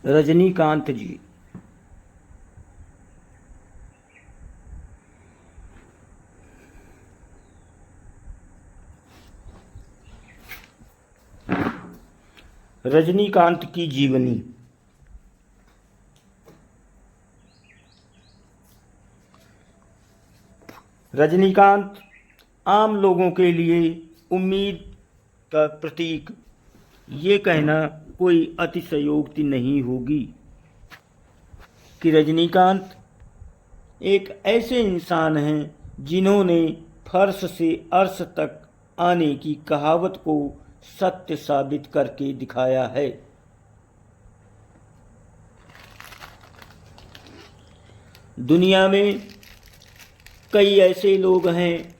रजनीकांत जी। रजनीकांत की जीवनी। रजनीकांत आम लोगों के लिए उम्मीद का प्रतीक, ये कहना कोई अतिशयोक्ति नहीं होगी कि रजनीकांत एक ऐसे इंसान हैं जिन्होंने फर्श से अर्श तक आने की कहावत को सत्य साबित करके दिखाया है। दुनिया में कई ऐसे लोग हैं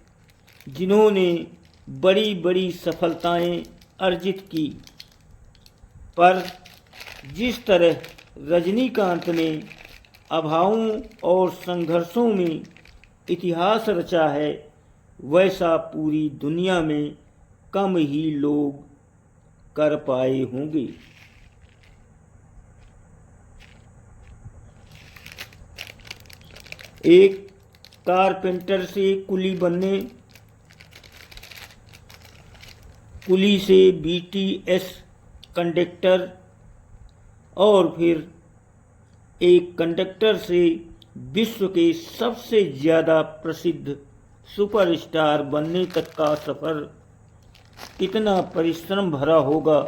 जिन्होंने बड़ी बड़ी सफलताएं अर्जित की, पर जिस तरह रजनीकांत ने अभावों और संघर्षों में इतिहास रचा है, वैसा पूरी दुनिया में कम ही लोग कर पाए होंगे। एक कारपेंटर से कुली बनने, कुली से बीटीएस कंडक्टर और फिर एक कंडक्टर से विश्व के सबसे ज़्यादा प्रसिद्ध सुपरस्टार बनने तक का सफ़र कितना परिश्रम भरा होगा,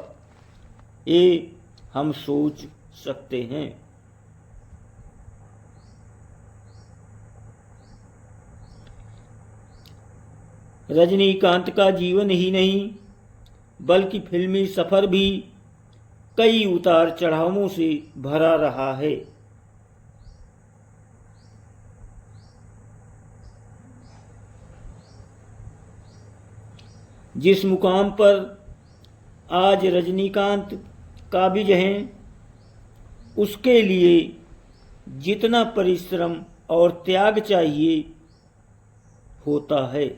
ये हम सोच सकते हैं। रजनीकांत का जीवन ही नहीं बल्कि फिल्मी सफ़र भी कई उतार चढ़ावों से भरा रहा है। जिस मुकाम पर आज रजनीकांत काबिज हैं, उसके लिए जितना परिश्रम और त्याग चाहिए होता है,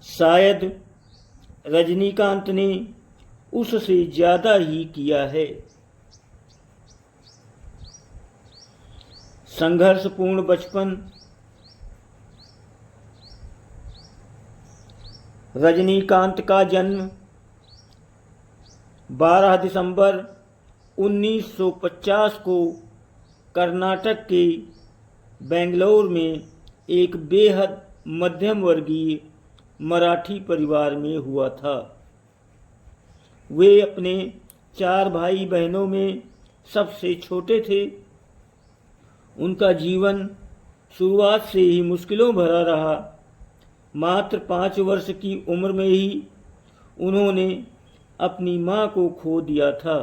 शायद रजनीकांत ने उससे ज़्यादा ही किया है। संघर्षपूर्ण बचपन। रजनीकांत का जन्म 12 दिसंबर 1950 को कर्नाटक के बेंगलोर में एक बेहद मध्यम वर्गीय मराठी परिवार में हुआ था। वे अपने 4 भाई बहनों में सबसे छोटे थे। उनका जीवन शुरुआत से ही मुश्किलों भरा रहा। मात्र 5 वर्ष की उम्र में ही उन्होंने अपनी मां को खो दिया था।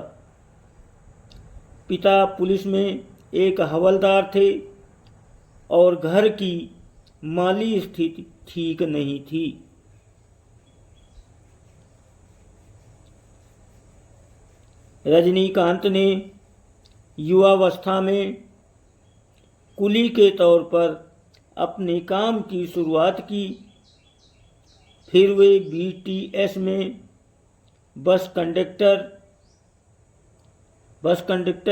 पिता पुलिस में एक हवलदार थे और घर की माली स्थिति ठीक नहीं थी। रजनीकांत ने युवावस्था में कुली के तौर पर अपने काम की शुरुआत की। फिर वे बीटीएस में बस कंडक्टर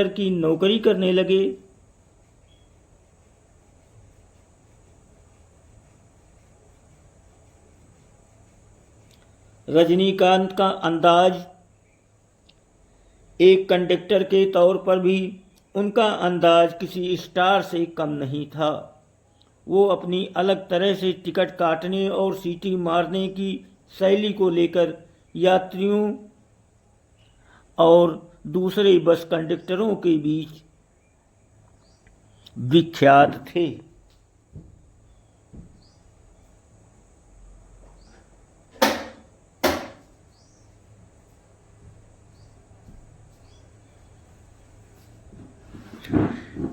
की नौकरी करने लगे। रजनीकांत का अंदाज एक कंडक्टर के तौर पर भी उनका अंदाज किसी स्टार से कम नहीं था। वो अपनी अलग तरह से टिकट काटने और सीटी मारने की शैली को लेकर यात्रियों और दूसरे बस कंडक्टरों के बीच विख्यात थे।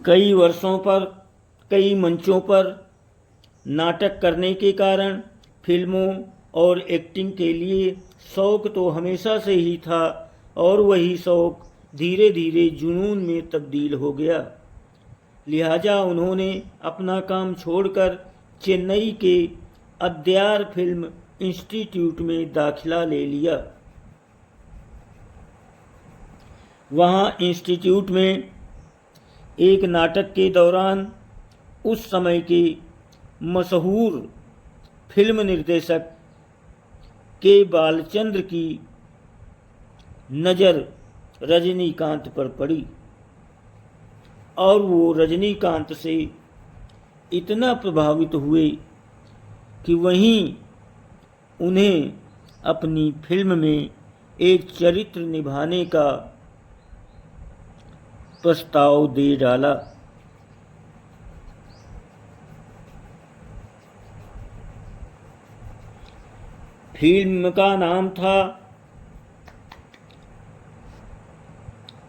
कई वर्षों पर कई मंचों पर नाटक करने के कारण फिल्मों और एक्टिंग के लिए शौक़ तो हमेशा से ही था और वही शौक़ धीरे धीरे जुनून में तब्दील हो गया। लिहाजा उन्होंने अपना काम छोड़कर चेन्नई के अद्यार फिल्म इंस्टीट्यूट में दाखिला ले लिया। वहाँ इंस्टीट्यूट में एक नाटक के दौरान उस समय के मशहूर फिल्म निर्देशक के बालचंद्र की नज़र रजनीकांत पर पड़ी और वो रजनीकांत से इतना प्रभावित हुए कि वहीं उन्हें अपनी फिल्म में एक चरित्र निभाने का प्रस्ताव दे डाला। फिल्म का नाम था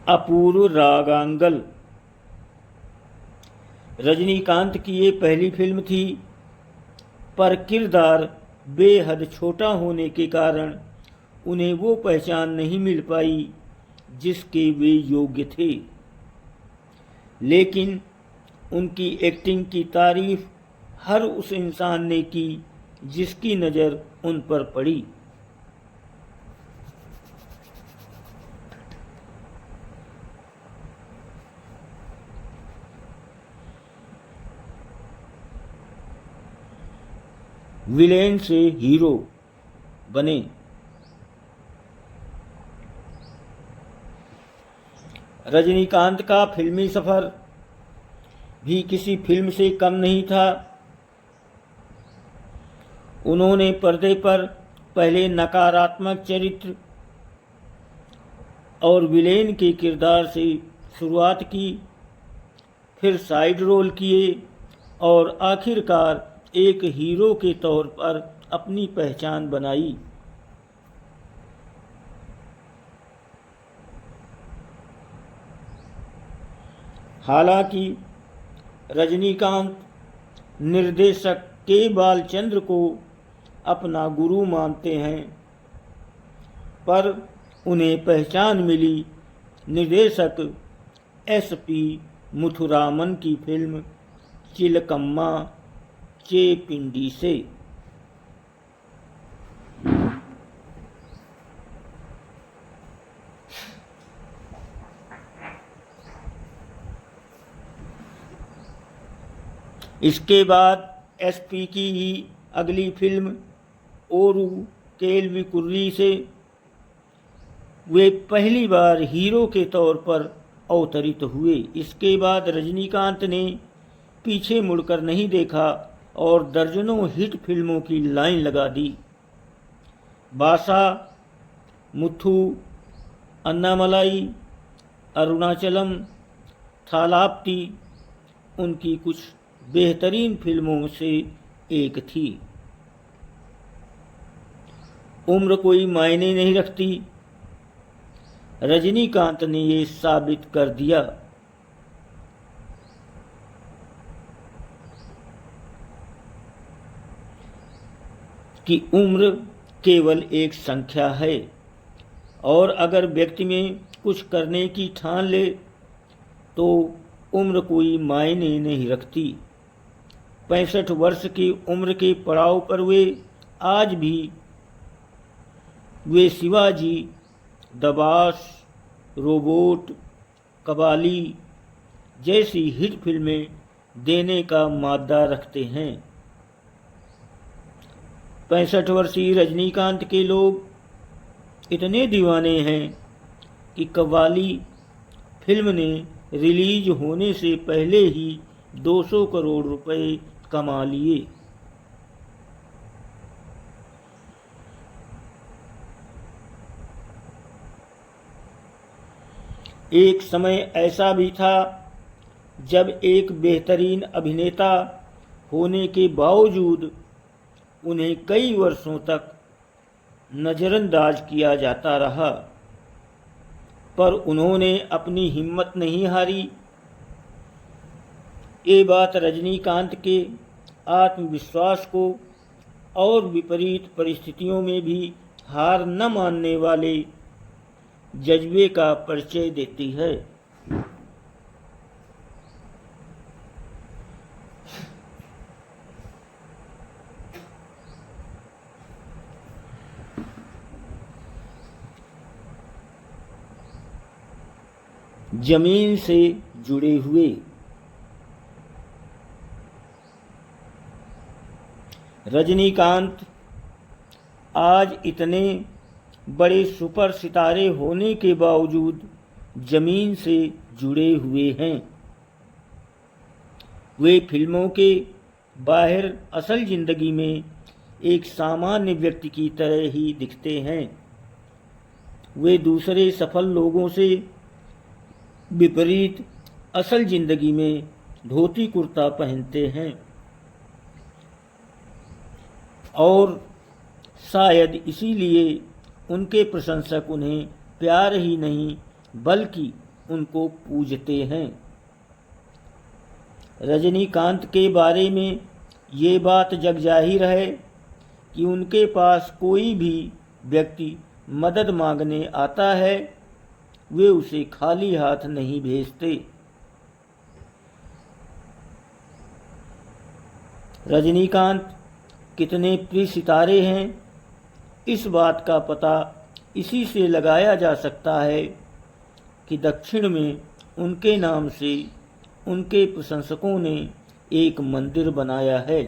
अपूर्व रागांगल। रजनीकांत की ये पहली फिल्म थी, पर किरदार बेहद छोटा होने के कारण उन्हें वो पहचान नहीं मिल पाई जिसके वे योग्य थे। लेकिन उनकी एक्टिंग की तारीफ हर उस इंसान ने की जिसकी नज़र उन पर पड़ी। विलेन से हीरो बने। रजनीकांत का फिल्मी सफर भी किसी फिल्म से कम नहीं था। उन्होंने पर्दे पर पहले नकारात्मक चरित्र और विलेन के किरदार से शुरुआत की, फिर साइड रोल किए और आखिरकार एक हीरो के तौर पर अपनी पहचान बनाई। हालांकि रजनीकांत निर्देशक के बालचंद्र को अपना गुरु मानते हैं, पर उन्हें पहचान मिली निर्देशक SP मुथुरामन की फिल्म चिलकम्मा चेपिंडी से। इसके बाद SP की ही अगली फिल्म ओरू केल्विकुर्री से वे पहली बार हीरो के तौर पर अवतरित हुए। इसके बाद रजनीकांत ने पीछे मुड़कर नहीं देखा और दर्जनों हिट फिल्मों की लाइन लगा दी। बासा, मुथु, अन्नामलाई, अरुणाचलम, थालाप्ती उनकी कुछ बेहतरीन फिल्मों से एक थी। उम्र कोई मायने नहीं रखती, रजनीकांत ने ये साबित कर दिया। कि उम्र केवल एक संख्या है और अगर व्यक्ति में कुछ करने की ठान ले तो उम्र कोई मायने नहीं रखती। 65 वर्ष की उम्र के पड़ाव पर आज भी वे शिवाजी, दबास, रोबोट, कबाली जैसी हिट फिल्में देने का मादा रखते हैं। 65 वर्षीय रजनीकांत के लोग इतने दीवाने हैं कि कव्वाली फिल्म ने रिलीज होने से पहले ही 200 करोड़ रुपए कमा लिए। एक समय ऐसा भी था जब एक बेहतरीन अभिनेता होने के बावजूद उन्हें कई वर्षों तक नज़रअंदाज किया जाता रहा, पर उन्होंने अपनी हिम्मत नहीं हारी। ये बात रजनीकांत के आत्मविश्वास को और विपरीत परिस्थितियों में भी हार न मानने वाले जज्बे का परिचय देती है। जमीन से जुड़े हुए। रजनीकांत आज इतने बड़े सुपर सितारे होने के बावजूद जमीन से जुड़े हुए हैं। वे फिल्मों के बाहर असल जिंदगी में एक सामान्य व्यक्ति की तरह ही दिखते हैं। वे दूसरे सफल लोगों से विपरीत असल जिंदगी में धोती कुर्ता पहनते हैं और शायद इसीलिए उनके प्रशंसक उन्हें प्यार ही नहीं बल्कि उनको पूजते हैं। रजनीकांत के बारे में ये बात जग जाहिर है कि उनके पास कोई भी व्यक्ति मदद मांगने आता है, वे उसे खाली हाथ नहीं भेजते। रजनीकांत कितने प्रिय सितारे हैं, इस बात का पता इसी से लगाया जा सकता है कि दक्षिण में उनके नाम से उनके प्रशंसकों ने एक मंदिर बनाया है।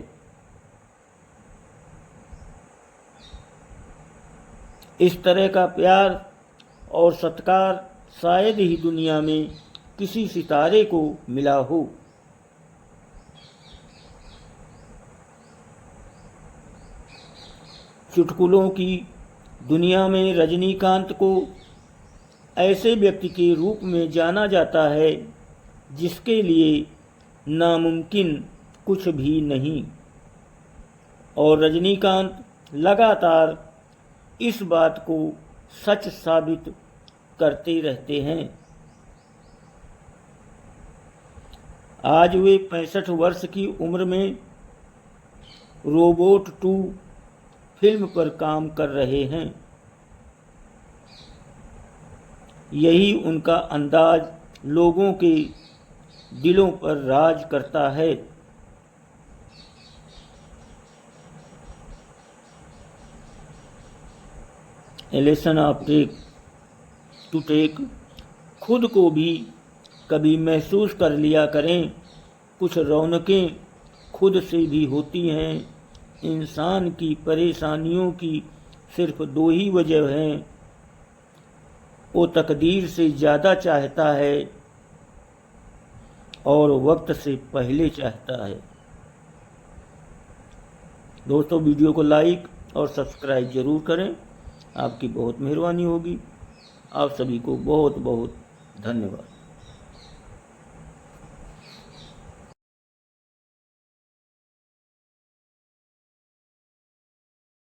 इस तरह का प्यार और सत्कार शायद ही दुनिया में किसी सितारे को मिला हो। चुटकुलों की दुनिया में रजनीकांत को ऐसे व्यक्ति के रूप में जाना जाता है जिसके लिए नामुमकिन कुछ भी नहीं, और रजनीकांत लगातार इस बात को सच साबित करते रहते हैं। आज वे 65 वर्ष की उम्र में रोबोट 2 फिल्म पर काम कर रहे हैं। यही उनका अंदाज लोगों के दिलों पर राज करता है। Lesson of take to take, खुद को भी कभी महसूस कर लिया करें। कुछ रौनकें खुद से भी होती हैं। इंसान की परेशानियों की सिर्फ 2 ही वजह हैं, वो तकदीर से ज़्यादा चाहता है और वक्त से पहले चाहता है। दोस्तों, वीडियो को लाइक और सब्सक्राइब ज़रूर करें, आपकी बहुत मेहरबानी होगी। आप सभी को बहुत बहुत धन्यवाद।